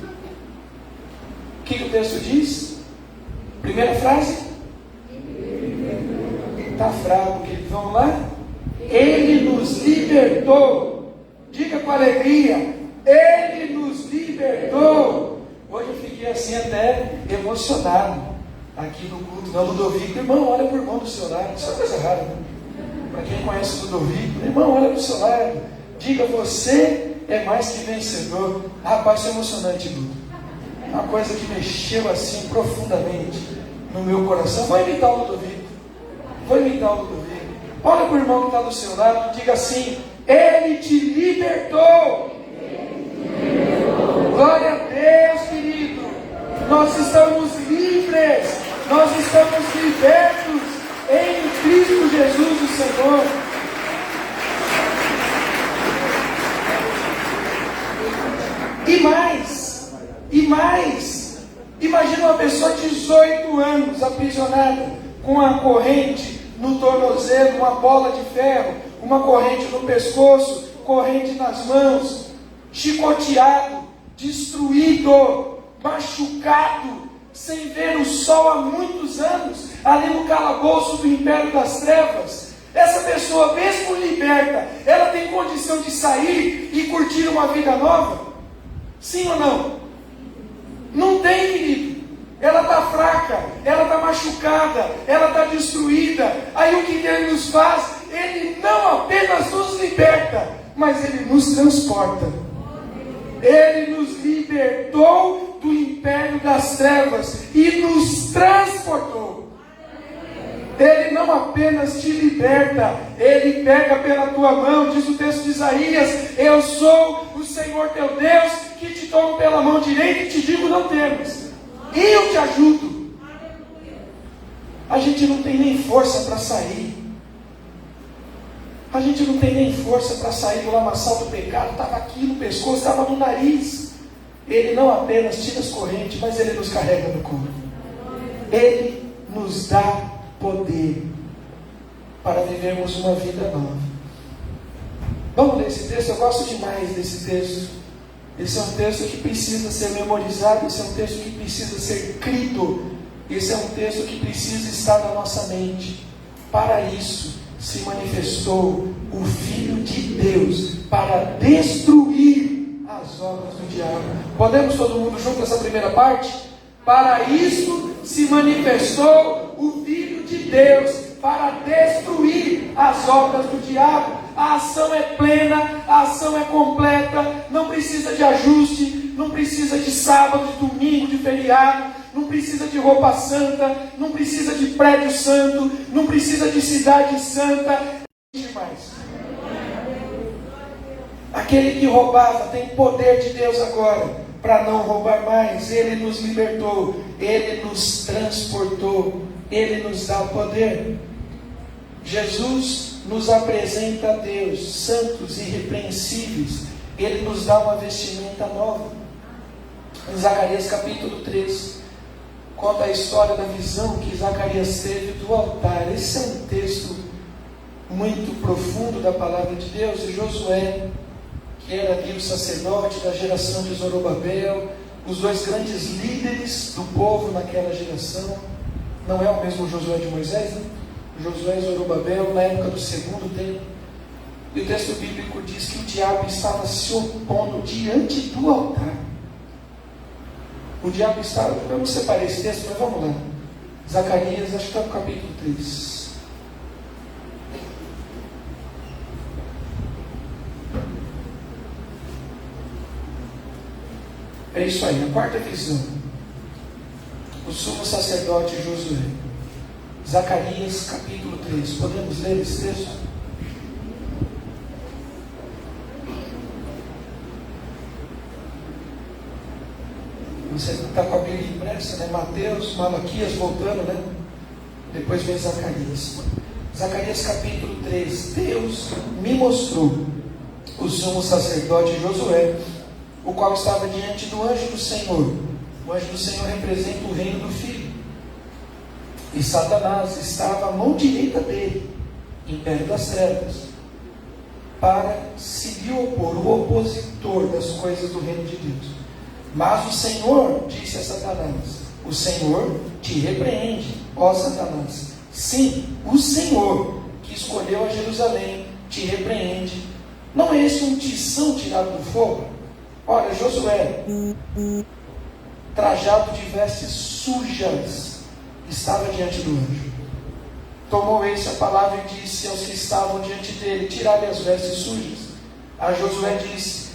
Speaker 1: O que o texto diz? Primeira frase? Está fraco, querido. Vamos lá? Ele nos libertou. Diga com alegria: Ele nos libertou. Hoje eu fiquei assim até emocionado aqui no culto. Não, Ludovico, irmão, olha para o irmão do seu lado. Isso é uma coisa rara, né? Para quem conhece o Ludovico, irmão, olha para o seu lado. Diga: você é mais que vencedor. Rapaz, isso é emocionante, Ludo. Uma coisa que mexeu assim profundamente no meu coração. Vou imitar o Ludovico. Olha para o irmão que está do seu lado e diga assim: Ele te libertou. Glória a Deus, querido. Nós estamos livres. Nós estamos libertos em Cristo Jesus, o Senhor. E mais, imagina uma pessoa de 18 anos aprisionada, com a corrente no tornozelo, uma bola de ferro, uma corrente no pescoço, corrente nas mãos, chicoteado, destruído, machucado, sem ver o sol há muitos anos, ali no calabouço do império das trevas. Essa pessoa, mesmo liberta, ela tem condição de sair e curtir uma vida nova? Sim ou não? Não tem, querido. Ela está fraca, ela está machucada, ela está destruída. Aí o que Ele nos faz? Ele não apenas nos liberta, mas Ele nos transporta. Ele nos libertou do império das trevas e nos transportou. Ele não apenas te liberta, Ele pega pela tua mão, diz o texto de Isaías: eu sou o Senhor teu Deus, que te tomo pela mão direita e te digo: não temas, eu te ajudo. A gente não tem nem força para sair, A gente não tem nem força para sair do lamaçal do pecado. Estava aqui no pescoço, estava no nariz. Ele não apenas tira as correntes, mas Ele nos carrega no colo. Ele nos dá poder para vivermos uma vida nova. Vamos ler esse texto? Eu gosto demais desse texto. Esse é um texto que precisa ser memorizado. Esse é um texto que precisa ser crido. Esse é um texto que precisa estar na nossa mente. Para isso se manifestou o Filho de Deus, para destruir as obras do diabo. Podemos todo mundo junto essa primeira parte? Para isso se manifestou o Filho de Deus, para destruir as obras do diabo. A ação é plena, a ação é completa, não precisa de ajuste, não precisa de sábado, de domingo, de feriado, não precisa de roupa santa, não precisa de prédio santo, não precisa de cidade santa. Demais. Aquele que roubava tem poder de Deus agora para não roubar mais. Ele nos libertou, Ele nos transportou, Ele nos dá o poder. Jesus nos apresenta a Deus, santos e irrepreensíveis. Ele nos dá uma vestimenta nova. Em Zacarias capítulo 3, conta a história da visão que Zacarias teve do altar. Esse é um texto muito profundo da palavra de Deus. E Josué, que era ali o sacerdote da geração de Zorobabel, os dois grandes líderes do povo naquela geração. Não é o mesmo Josué de Moisés, né? Josué e Zorobabel na época do segundo templo. E o texto bíblico diz que o diabo estava se opondo diante do altar. O diabo estava... Eu não separei esse texto, mas vamos lá. Zacarias, acho que está no capítulo 3. É isso aí, a quarta visão. O sumo sacerdote Josué. Zacarias capítulo 3. Podemos ler esse texto? Você está com a Bíblia impressa, né? Mateus, Malaquias, voltando, né? Depois vem Zacarias. Zacarias capítulo 3. Deus me mostrou o sumo sacerdote Josué, o qual estava diante do anjo do Senhor. O anjo do Senhor representa o reino do Filho. E Satanás estava à mão direita dele, império das trevas, para se lhe opor, o opositor das coisas do reino de Deus. Mas o Senhor disse a Satanás: o Senhor te repreende, ó Satanás. Sim, o Senhor, que escolheu a Jerusalém, te repreende. Não é este um tição tirado do fogo? Olha, Josué, trajado de vestes sujas, estava diante do anjo. Tomou esse a palavra e disse aos que estavam diante dele: tirai-lhe as vestes sujas. A Josué disse: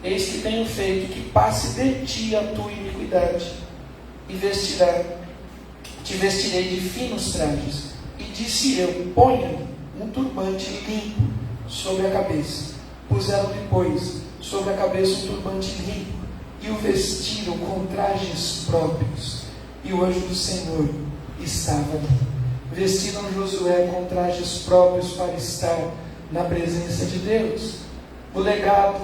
Speaker 1: eis que tenho feito que passe de ti a tua iniquidade, e te vestirei de finos trajes. E disse eu: ponha um turbante limpo sobre a cabeça. Puseram-lhe, pois, sobre a cabeça um turbante limpo, e o vestiram com trajes próprios. E o anjo do Senhor estava ali. Vestiram Josué com trajes próprios para estar na presença de Deus. O legado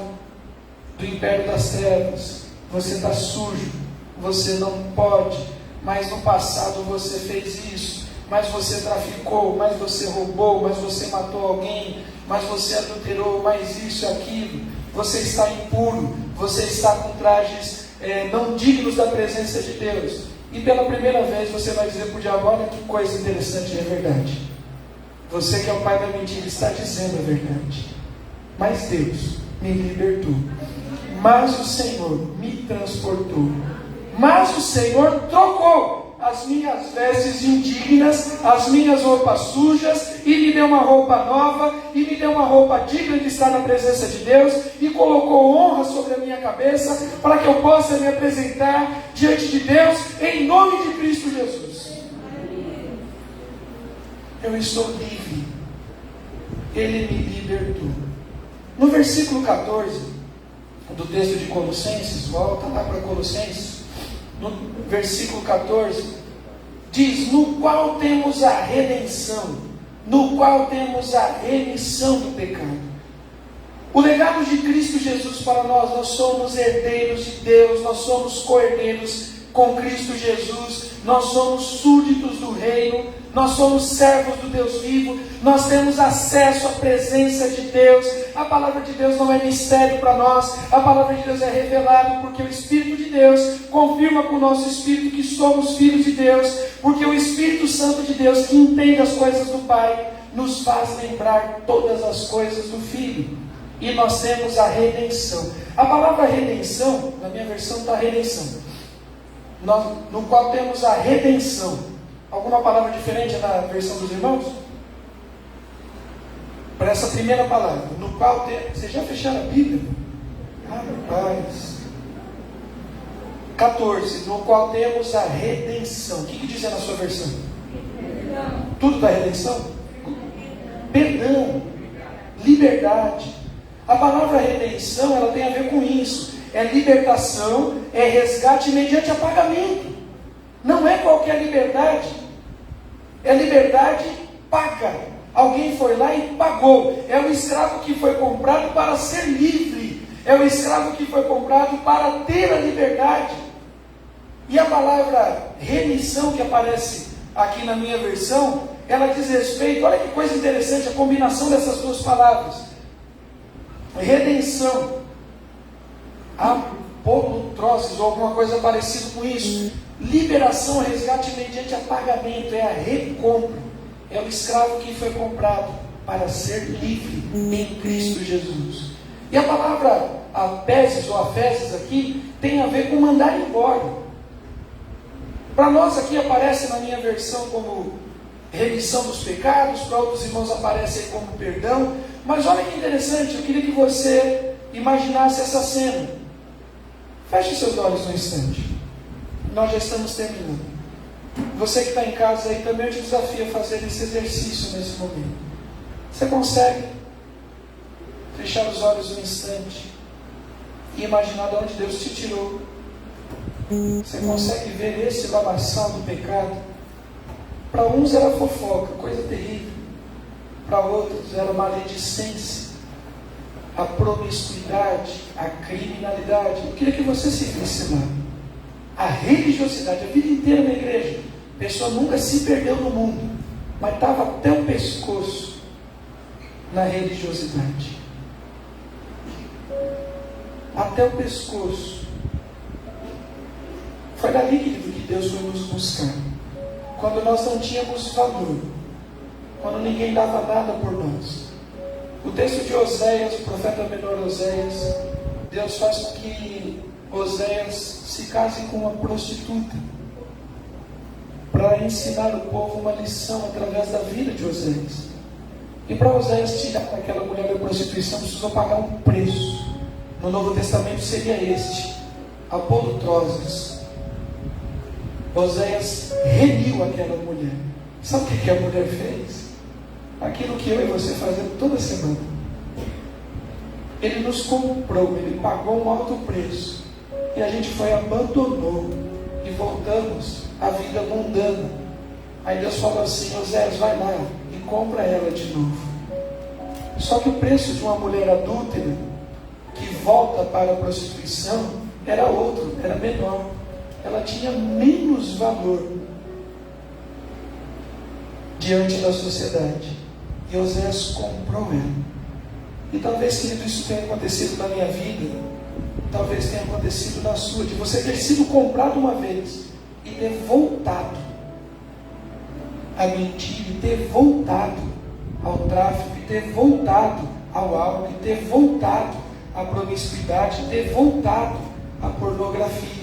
Speaker 1: do império das trevas: você está sujo, você não pode, mas no passado você fez isso, mas você traficou, mas você roubou, mas você matou alguém, mas você adulterou, mas isso e aquilo, você está impuro, você está com trajes não dignos da presença de Deus. E pela primeira vez você vai dizer para o diabo: olha que coisa interessante, é verdade. Você que é o pai da mentira está dizendo a verdade. Mas Deus me libertou. Mas o Senhor me transportou. Mas o Senhor trocou as minhas vestes indignas, as minhas roupas sujas, e me deu uma roupa nova, e me deu uma roupa digna de estar na presença de Deus, e colocou honra sobre a minha cabeça, para que eu possa me apresentar diante de Deus, em nome de Cristo Jesus. Eu estou livre. Ele me libertou. No versículo 14 do texto de Colossenses, volta lá para Colossenses, no versículo 14, diz: no qual temos a redenção no qual temos a remissão do pecado. O legado de Cristo Jesus para nós somos herdeiros de Deus, nós somos co-herdeiros com Cristo Jesus, nós somos súditos do reino, nós somos servos do Deus vivo, nós temos acesso à presença de Deus. A palavra de Deus não é mistério para nós, a palavra de Deus é revelada porque o Espírito de Deus confirma com o nosso Espírito que somos filhos de Deus, porque o Espírito Santo de Deus, que entende as coisas do Pai, nos faz lembrar todas as coisas do Filho. E nós temos a redenção. A palavra redenção, na minha versão está redenção, no qual temos a redenção. Alguma palavra diferente na versão dos irmãos? Para essa primeira palavra, no qual temos... Vocês já fecharam a Bíblia? Ah, rapaz. 14, no qual temos a redenção. O que diz na sua versão? Perdão. Tudo da redenção? Perdão, liberdade. A palavra redenção, ela tem a ver com isso. É libertação, é resgate mediante apagamento. Não é qualquer liberdade. É liberdade paga. Alguém foi lá e pagou. É o escravo que foi comprado para ser livre. É o escravo que foi comprado para ter a liberdade. E a palavra remissão que aparece aqui na minha versão, ela diz respeito, olha que coisa interessante, a combinação dessas duas palavras. Redenção, apolutroses, ou alguma coisa parecida com isso. Liberação, resgate mediante apagamento, é a recompra. É o escravo que foi comprado para ser livre em Cristo Jesus. E a palavra apéses ou aféses aqui tem a ver com mandar embora. Para nós aqui aparece na minha versão como remissão dos pecados, para outros irmãos aparece como perdão. Mas olha que interessante, eu queria que você imaginasse essa cena. Feche seus olhos um instante. Nós já estamos terminando. Você que está em casa aí também, eu te desafio a fazer esse exercício nesse momento. Você consegue fechar os olhos um instante e imaginar de onde Deus te tirou? Você consegue ver esse lamaçal do pecado? Para uns era fofoca, coisa terrível. Para outros era maledicência, a promiscuidade, a criminalidade. Eu queria que você se visse lá. A religiosidade, a vida inteira na igreja. A pessoa nunca se perdeu no mundo, mas estava até o pescoço na religiosidade. Até o pescoço. Foi dali que Deus foi nos buscar. Quando nós não tínhamos valor. Quando ninguém dava nada por nós. O texto de Oséias, o profeta menor Oséias, Deus faz com que Oséias se case com uma prostituta, para ensinar o povo uma lição através da vida de Oséias. E para Oséias tirar aquela mulher da prostituição, precisou pagar um preço. No Novo Testamento seria este: apolutroses. Oséias remiu aquela mulher. Sabe o que a mulher fez? Aquilo que eu e você fazemos toda semana. Ele nos comprou, ele pagou um alto preço. E a gente foi, abandonou. E voltamos à vida mundana. Aí Deus falou assim: Oséias, vai lá e compra ela de novo. Só que o preço de uma mulher adúltera que volta para a prostituição era outro, era menor. Ela tinha menos valor diante da sociedade. E Oséias comprou ela. E talvez, querido, isso tenha acontecido na minha vida, talvez tenha acontecido na sua, de você ter sido comprado uma vez e ter voltado a mentir, e ter voltado ao tráfico, e ter voltado ao álcool, e ter voltado à promiscuidade, e ter voltado à pornografia.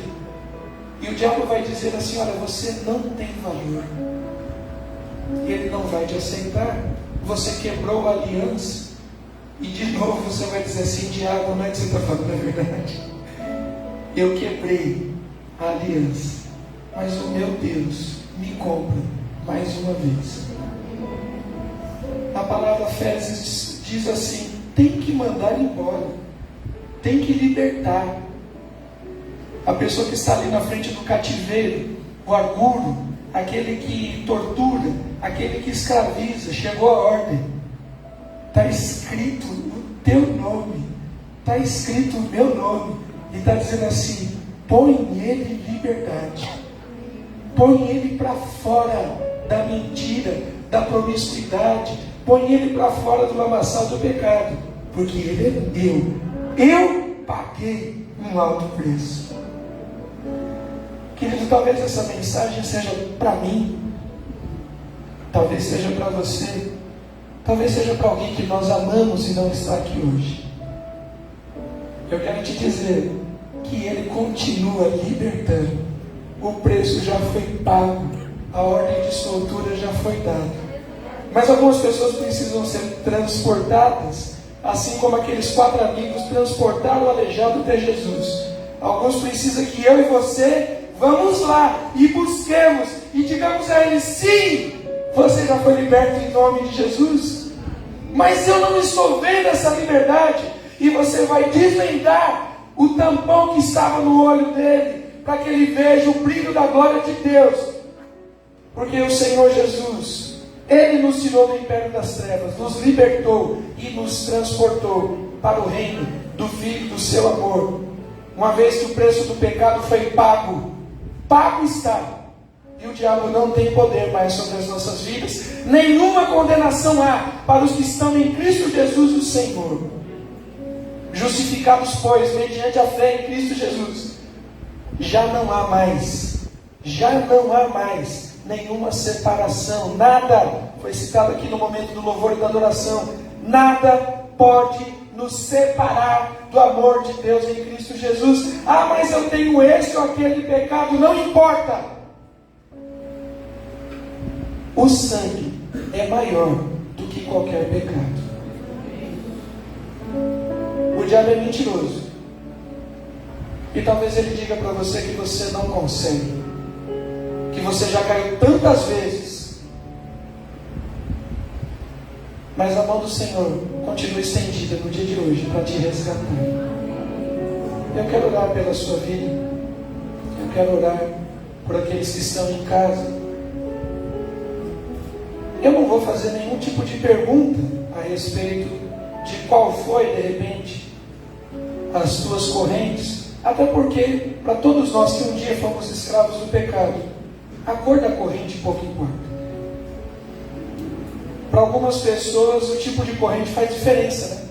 Speaker 1: E o diabo vai dizer assim: olha, você não tem valor. Ele não vai te aceitar. Você quebrou a aliança. E de novo você vai dizer assim: diabo, não é que você está falando a verdade. Eu quebrei a aliança, mas o meu Deus me compra mais uma vez. A palavra Efésios diz assim: tem que mandar embora, tem que libertar. A pessoa que está ali na frente do cativeiro, o arguro, aquele que tortura, aquele que escraviza, chegou a ordem. Está escrito o teu nome, está escrito o meu nome, e está dizendo assim: põe ele em liberdade, põe ele para fora da mentira, da promiscuidade, põe ele para fora do lamaçal do pecado, porque ele é meu, eu paguei um alto preço. Querido, talvez essa mensagem seja para mim, talvez seja para você, talvez seja para alguém que nós amamos e não está aqui hoje. Eu quero te dizer que Ele continua libertando. O preço já foi pago, a ordem de soltura já foi dada. Mas algumas pessoas precisam ser transportadas, assim como aqueles 4 amigos transportaram o aleijado até Jesus. Alguns precisam que eu e você vamos lá e busquemos e digamos a Ele: sim, você já foi liberto em nome de Jesus. Mas eu não estou vendo essa liberdade. E você vai desvendar o tampão que estava no olho dele, para que ele veja o brilho da glória de Deus. Porque o Senhor Jesus, Ele nos tirou do império das trevas, nos libertou e nos transportou para o reino do Filho do seu amor. Uma vez que o preço do pecado foi pago, pago está. E o diabo não tem poder mais sobre as nossas vidas. Nenhuma condenação há para os que estão em Cristo Jesus o Senhor. Justificados, pois, mediante a fé em Cristo Jesus, já não há mais nenhuma separação, nada, foi citado aqui no momento do louvor e da adoração, nada pode nos separar do amor de Deus em Cristo Jesus. Ah, mas eu tenho esse ou aquele pecado, não importa. O sangue é maior do que qualquer pecado. O diabo é mentiroso. E talvez ele diga para você que você não consegue, que você já caiu tantas vezes. Mas a mão do Senhor continua estendida no dia de hoje para te resgatar. Eu quero orar pela sua vida. Eu quero orar por aqueles que estão em casa. Eu não vou fazer nenhum tipo de pergunta a respeito de qual foi, de repente, as tuas correntes, até porque, para todos nós que um dia fomos escravos do pecado, a cor da corrente pouco importa. Para algumas pessoas, o tipo de corrente faz diferença, né?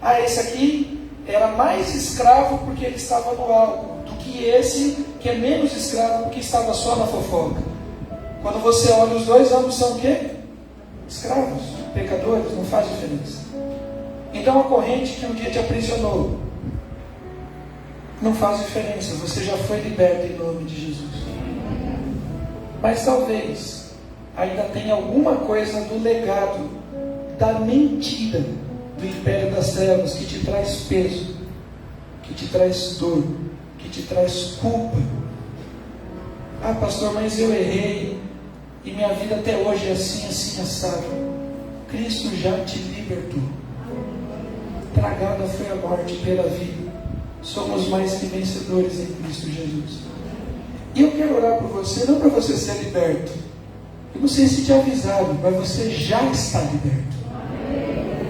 Speaker 1: Ah, esse aqui era mais escravo porque ele estava no álcool, do que esse que é menos escravo porque estava só na fofoca. Quando você olha os dois, ambos são o quê? Escravos, pecadores, não faz diferença. Então a corrente que um dia te aprisionou não faz diferença, você já foi liberto em nome de Jesus. Mas talvez ainda tenha alguma coisa do legado da mentira do império das trevas que te traz peso, que te traz dor, que te traz culpa. Ah, pastor, mas eu errei e minha vida até hoje é assim, assim, assado. Cristo já te libertou. Tragada foi a morte pela vida. Somos mais que vencedores em Cristo Jesus. E eu quero orar por você, não para você ser liberto. Eu não sei se te avisaram, mas você já está liberto.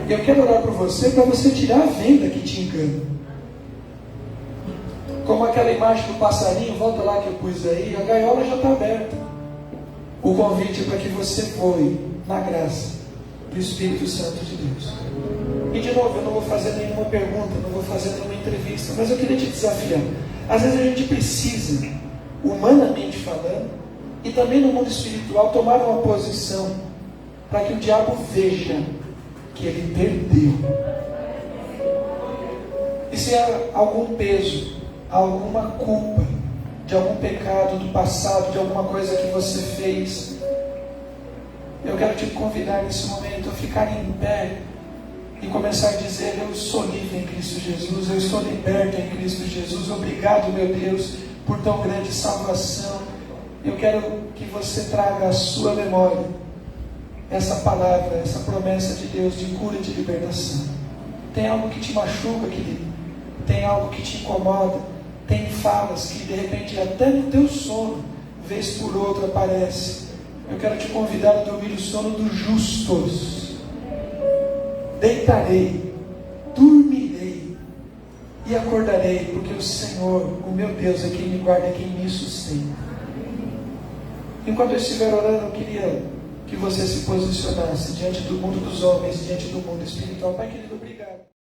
Speaker 1: Eu quero orar por você para você tirar a venda que te engana. Como aquela imagem do passarinho, volta lá que eu pus aí, a gaiola já está aberta. O convite é para que você voe na graça do Espírito Santo de Deus. E de novo, eu não vou fazer nenhuma pergunta, não vou fazer nenhuma entrevista, mas eu queria te desafiar. Às vezes a gente precisa, humanamente falando, e também no mundo espiritual, tomar uma posição para que o diabo veja que ele perdeu. E se há algum peso, alguma culpa de algum pecado do passado, de alguma coisa que você fez, eu quero te convidar nesse momento a ficar em pé e começar a dizer: eu sou livre em Cristo Jesus, eu estou liberto em Cristo Jesus, obrigado, meu Deus, por tão grande salvação. Eu quero que você traga à sua memória essa palavra, essa promessa de Deus de cura e de libertação. Tem algo que te machuca, querido? Tem algo que te incomoda? Tem falas que de repente até no teu sono vez por outra aparece. Eu quero te convidar a dormir o sono dos justos. Deitarei, dormirei e acordarei, porque o Senhor, o meu Deus, é quem me guarda, é quem me sustenta. Enquanto eu estiver orando, eu queria que você se posicionasse diante do mundo dos homens, diante do mundo espiritual. Pai querido, obrigado.